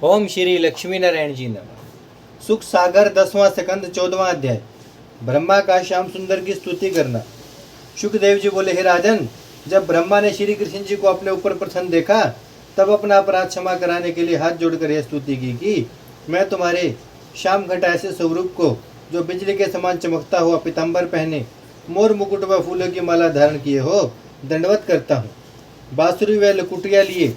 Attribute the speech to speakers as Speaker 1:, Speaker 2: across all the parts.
Speaker 1: ओम श्री लक्ष्मी नारायण जी नमः। सुख सागर 10वां स्कंद 14वां अध्याय। ब्रह्मा का श्याम सुंदर की स्तुति करना। शुकदेव जी बोले, हे राजन, जब ब्रह्मा ने श्री कृष्ण जी को अपने ऊपर प्रसन्न देखा तब अपना अपराध क्षमा कराने के लिए हाथ जोड़कर यह स्तुति की कि मैं तुम्हारे श्याम घटा ऐसे स्वरूप को, जो बिजली के समान चमकता हुआ पीताम्बर पहने, मोर मुकुट व फूलों की माला धारण किए हो, दंडवत करता हूँ। बांसुरी व लकुटिया लिए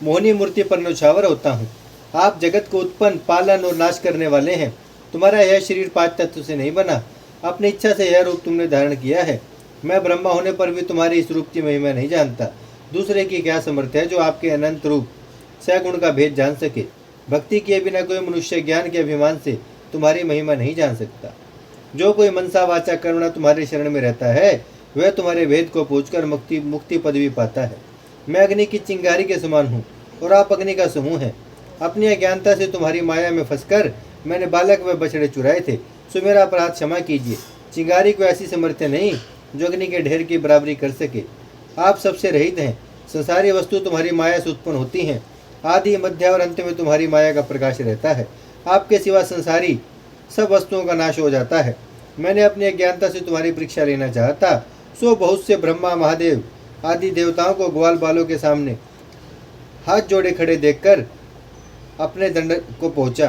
Speaker 1: मोहनी मूर्ति पर न्यौछावर होता हूँ। आप जगत को उत्पन्न, पालन और नाश करने वाले हैं। तुम्हारा यह शरीर 5 तत्व से नहीं बना, अपनी इच्छा से यह रूप तुमने धारण किया है। मैं ब्रह्मा होने पर भी तुम्हारी इस रूप की महिमा नहीं जानता। दूसरे की क्या समर्थ है जो आपके अनंत रूप सगुण का भेद जान सके। भक्ति किए बिना कोई मनुष्य ज्ञान के अभिमान से तुम्हारी महिमा नहीं जान सकता। जो कोई मनसा वाचा करुणा तुम्हारे शरण में रहता है, वह तुम्हारे भेद को पूछकर मुक्ति पदवी पाता है। मैं अग्नि की चिंगारी के समान हूँ और आप अग्नि का समूह हैं। अपनी अज्ञानता से तुम्हारी माया में फंसकर मैंने बालक व बछड़े चुराए थे, सो मेरा अपराध क्षमा कीजिए। चिंगारी को ऐसी समर्थ्य नहीं जो अग्नि के ढेर की बराबरी कर सके। आप सबसे रहित हैं। संसारी वस्तु तुम्हारी माया से उत्पन्न होती हैं। आदि, मध्य और अंत में तुम्हारी माया का प्रकाश रहता है। आपके सिवा संसारी सब वस्तुओं का नाश हो जाता है। मैंने अपनी अज्ञानता से तुम्हारी परीक्षा लेना चाहता, सो बहुत से ब्रह्मा, महादेव आदि देवताओं को ग्वाल बालों के सामने हाथ जोड़े खड़े देखकर अपने दंड को पहुंचा।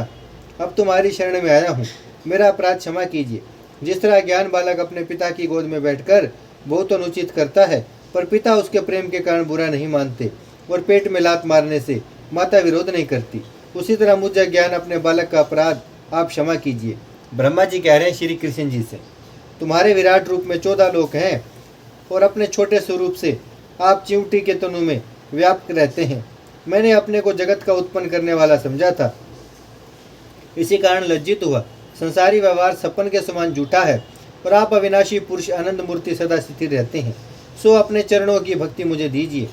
Speaker 1: अब तुम्हारी शरण में आया हूँ, मेरा अपराध क्षमा कीजिए। जिस तरह ज्ञान बालक अपने पिता की गोद में बैठकर बहुत अनुचित करता है, पर पिता उसके प्रेम के कारण बुरा नहीं मानते और पेट में लात मारने से माता विरोध नहीं करती, उसी तरह मुझ अज्ञान अपने बालक का अपराध आप क्षमा कीजिए। ब्रह्मा जी कह रहे हैं श्री कृष्ण जी से, तुम्हारे विराट रूप में 14 लोक हैं और अपने छोटे स्वरूप से आप चिमटी के तनु में व्याप्त रहते हैं। मैंने अपने को जगत का उत्पन्न करने वाला समझा था, इसी कारण लज्जित हुआ। संसारी व्यवहार सपन के समान झूठा है और आप अविनाशी पुरुष आनंद मूर्ति सदा स्थिर रहते हैं। सो अपने चरणों की भक्ति मुझे दीजिए।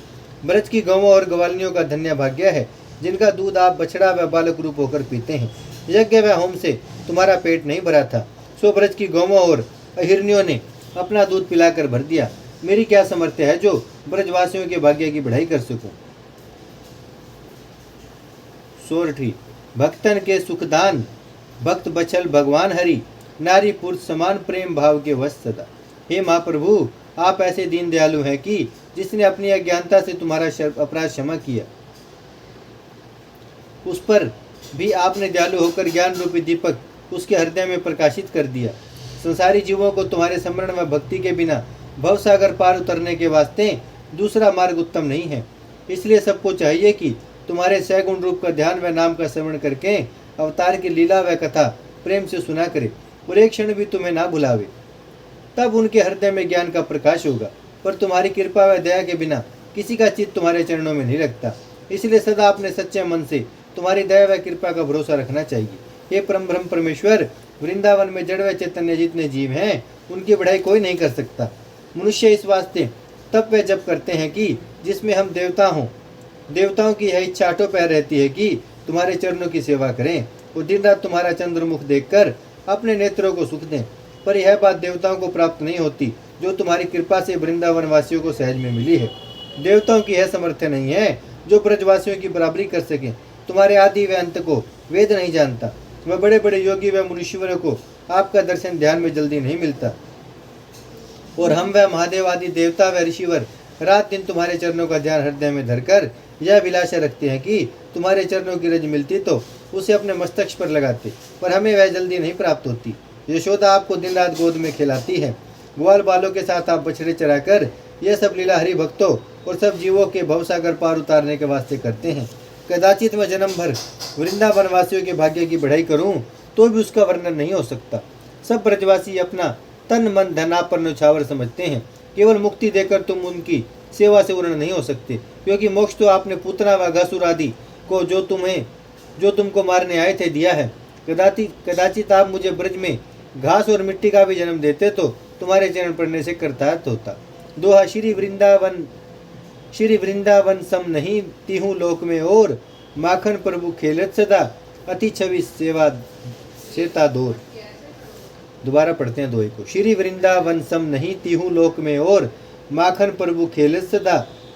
Speaker 1: ब्रज की गौओं और ग्वालियों का धन्य भाग्य है, जिनका दूध आप बछड़ा व बालक रूप होकर पीते हैं। यज्ञ व होम से तुम्हारा पेट नहीं भरा था, सो ब्रज की गौओं और अहिरनियों ने अपना दूध पिलाकर भर दिया। मेरी क्या समर्थ्य है जो ब्रजवासियों के भाग्य की बढ़ाई कर सकूं। सोरठी। भक्तन के सुखदान, भक्त बछल भगवान हरि, नारी पुरुष समान प्रेम भाव के वश सदा। हे महाप्रभु, आप ऐसे दीन दयालु हैं कि जिसने अपनी अज्ञानता से तुम्हारा अपराध क्षमा किया, उस पर भी आपने दयालु होकर ज्ञान रूपी दीपक उसके हृदय में प्रकाशित कर दिया। संसारी जीवों को तुम्हारे स्मरण व भक्ति के बिना भवसागर पार उतरने के वास्ते दूसरा मार्ग उत्तम नहीं है। इसलिए सबको चाहिए कि तुम्हारे सगुण रूप का ध्यान व नाम का श्रवण करके अवतार की लीला व कथा प्रेम से सुना करे और एक क्षण भी तुम्हें ना भुलावे। तब उनके हृदय में ज्ञान का प्रकाश होगा। पर तुम्हारी कृपा व दया के बिना किसी का चित्त तुम्हारे चरणों में नहीं लगता। इसलिए सदा अपने सच्चे मन से तुम्हारी दया व कृपा का भरोसा रखना चाहिए। हे परम ब्रह्म परमेश्वर, वृंदावन में जड़ व चैतन्य जितने जीव हैं, उनकी बढ़ाई कोई नहीं कर सकता। मनुष्य इस वास्ते तप व जप करते हैं कि जिसमें हम देवता हों। देवताओं की यह इच्छा अटो पैर रहती है कि तुम्हारे चरणों की सेवा करें और दिन रात तुम्हारा चंद्रमुख देखकर अपने नेत्रों को सुख दें। पर यह बात देवताओं को प्राप्त नहीं होती, जो तुम्हारी कृपा से वृंदावन वासियों को सहज में मिली है। देवताओं की यह समर्थ्य नहीं है जो ब्रजवासियों की बराबरी कर सके। तुम्हारे आदि व अंत को वेद नहीं जानता। वह बड़े बड़े योगी व मुनीश्वरों को आपका दर्शन ध्यान में जल्दी नहीं मिलता, और हम व महादेव आदि देवता व ऋषिवर रात दिन तुम्हारे चरणों का ध्यान हृदय में धरकर यह अभिलाषा रखते हैं कि तुम्हारे चरणों की रज मिलती तो उसे अपने मस्तक पर लगाते, पर हमें वह जल्दी नहीं प्राप्त होती। यशोदा आपको दिन रात गोद में खिलाती है। ग्वाल बालों के साथ आप बछड़े चराकर यह सब लीला हरि भक्तों और सब जीवों के भवसागर पार उतारने के वास्ते करते हैं। कदाचित मैं जन्म भर वृंदावन वासियों के भाग्य की बढ़ाई करूं तो भी उसका वर्णन नहीं हो सकता। सब ब्रजवासी अपना तन मन धन आप पर न्यौछावर समझते हैं। केवल मुक्ति देकर तुम उनकी सेवा से उर्ण नहीं हो सकते, क्योंकि मोक्ष तो आपने पूतना व घासुर आदि को जो तुमको मारने आए थे दिया है। कदाचित आप मुझे ब्रज में घास और मिट्टी का भी जन्म देते तो तुम्हारे चरण पड़ने से कृतार्थ होता। दोहा। श्री वृंदावन सम नहीं तीहूं लोक में और, माखन प्रभु खेलत सदा अति छवि सेवा सेता दूर। दोबारा पढ़ते हैं दोहे को। श्री वृंदावन सम नहीं तीहूं लोक में और, माखन प्रभु खेलत सदा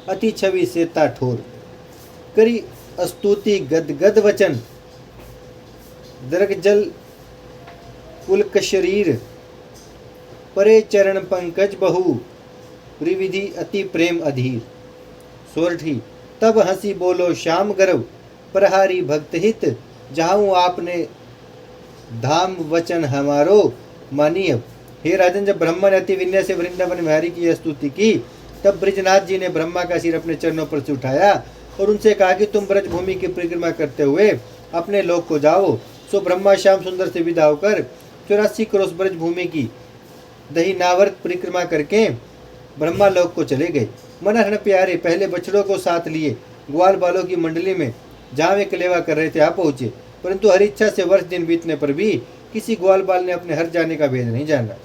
Speaker 1: अति छवि सेता ठोर। अस्तुति गदगद वचन दर्ग जल पुलक शरीर परे चरण पंकज बहु त्रिविधि अति प्रेम अधीर। सोरठी तब हंसी बोलो श्याम गर्व प्रहारी भक्त हित जाऊं आपने धाम वचन हमारो मानिय। हे राजन, जब ब्रह्मा ने अति विनय से वृंदावन बिहारी की यह स्तुति की तब ब्रजनाथ जी ने ब्रह्मा का सिर अपने चरणों पर से उठाया और उनसे कहा कि तुम ब्रज भूमि की परिक्रमा करते हुए अपने लोक को जाओ। सो ब्रह्मा श्याम सुंदर से विदा होकर 84 क्रोश ब्रज भूमि की दही नावर्त परिक्रमा करके ब्रह्मा लोक को चले गए। मनहरण प्यारे पहले बछड़ों को साथ लिए ग्वाल बालों की मंडली में जहाँ वे कलेवा कर रहे थे आ पहुंचे, परंतु हर इच्छा से वर्ष दिन बीतने पर भी किसी ग्वाल बाल ने अपने हर जाने का भेद नहीं जाना।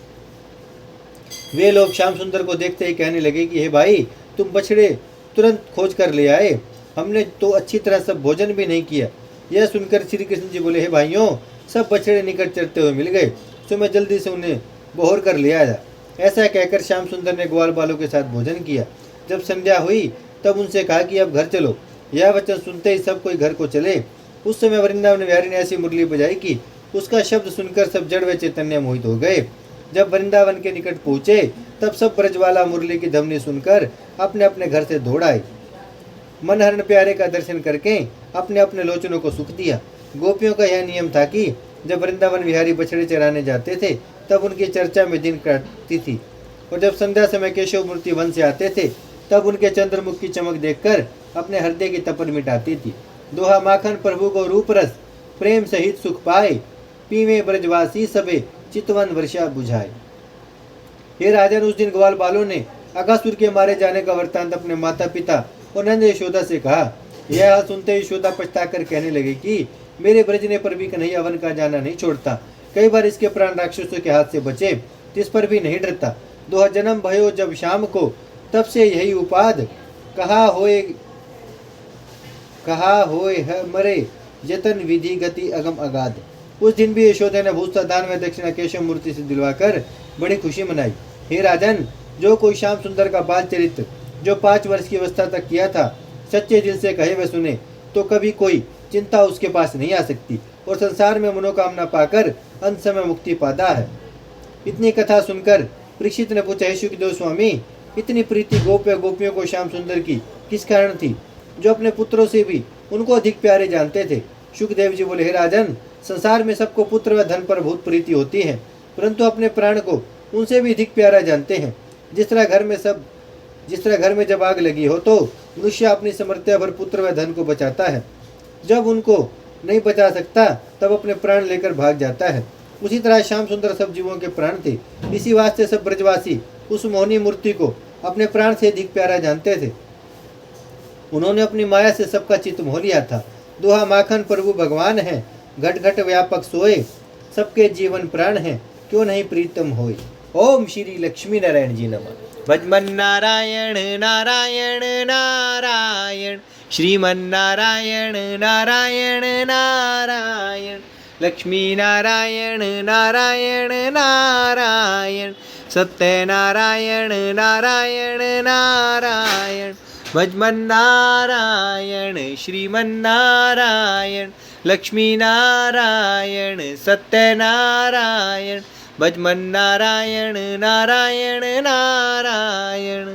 Speaker 1: वे लोग श्याम सुंदर को देखते ही कहने लगे कि हे भाई, तुम बछड़े तुरंत खोज कर ले आए, हमने तो अच्छी तरह सब भोजन भी नहीं किया। यह सुनकर श्री कृष्ण जी बोले, हे भाइयों, सब बछड़े निकट चरते हुए मिल गए, तो मैं जल्दी से उन्हें बोहर कर ले आया। ऐसा कहकर श्याम सुंदर ने ग्वाल बालों के साथ भोजन किया। जब संध्या हुई तब उनसे कहा कि अब घर चलो। यह वचन सुनते ही सब कोई घर को चले। उस समय वृंदावन बिहारी ने ऐसी मुरली बजाई कि उसका शब्द सुनकर सब जड़ व चैतन्य मोहित हो गए। जब वृंदावन के निकट पहुंचे तब सब ब्रजवाला मुरली की ध्वनि सुनकर अपने अपने घर से दौड़ आए। मनहरण प्यारे का दर्शन करके अपने अपने लोचनों को सुख दिया। गोपियों का यह नियम था कि जब वृंदावन बिहारी बछड़े चराने जाते थे तब उनकी चर्चा में दिन काटती थी, और जब संध्या समय केशव मूर्ति वन से आते थे तब उनके चंद्रमुख की चमक देखकर अपने हृदय की तपन मिटाती थी। दोहा माखन प्रभु को रूप रस प्रेम सहित सुख पाए, पीवे ब्रजवासी सबे चितवन वर्षा बुझाए। हे राजन, उस दिन ग्वाल बालों ने अगासुर के मारे जाने का वृत्तांत अपने माता पिता और नंद यशोदा से कहा। यह हाल सुनते यशोदा पछताकर कहने लगे कि मेरे ब्रज ने पर भी कन्हैया वन का जाना नहीं छोड़ता। कई बार इसके प्राण राक्षसों के हाथ से बचे, जिस पर भी नहीं डरता। दोहा जन्म भयो जब शाम को, तब से यही उपाद कहा होए है मरे, यतन विधि गति अगम अगाध। उस दिन भी यशोदा ने भूसा दान में दक्षिणा केशव मूर्ति से दिलवाकर बड़ी खुशी मनाई। हे राजन, जो कोई श्याम सुंदर का बाल चरित्र जो 5 वर्ष की अवस्था तक किया था सच्चे दिल से कहे व सुने तो कभी कोई चिंता उसके पास नहीं आ सकती और संसार में मनोकामना पाकर अंत समय मुक्ति पाता है। इतनी कथा सुनकर परीक्षित ने पूछा, हे सुखदेव स्वामी, इतनी प्रीति गोपियों को श्याम सुंदर की किस कारण थी, जो अपने पुत्रों से भी उनको अधिक प्यारे जानते थे। सुखदेव जी बोले, हे राजन, संसार में सबको पुत्र व धन पर बहुत प्रीति होती है, परंतु अपने प्राण को उनसे भी अधिक प्यारा जानते हैं। जिस तरह घर में जब आग लगी हो तो मनुष्य अपनी समर्थ्या भर पुत्र व धन को बचाता है, जब उनको नहीं बचा सकता तब अपने प्राण लेकर भाग जाता है। उसी तरह श्याम सुंदर सब जीवों के प्राण थे। इसी वास्ते सब ब्रजवासी उस मोहनी मूर्ति को अपने प्राण से अधिक प्यारा जानते थे। उन्होंने अपनी माया से सबका चित्त मोह लिया था। दोहा माखन प्रभु भगवान है, घट घट व्यापक सोए, सबके जीवन प्राण है, क्यों नहीं प्रीतम होए। ओम श्री लक्ष्मी नारायण जी नमः। भजमन नारायण नारायण नारायण, श्रीमन्नारायण नारायण नारायण, लक्ष्मी नारायण नारायण नारायण, सत्य नारायण नारायण नारायण। भजमन नारायण श्रीमन्नारायण, लक्ष्मी नारायण सत्य नारायण, भजमन नारायण नारायण नारायण।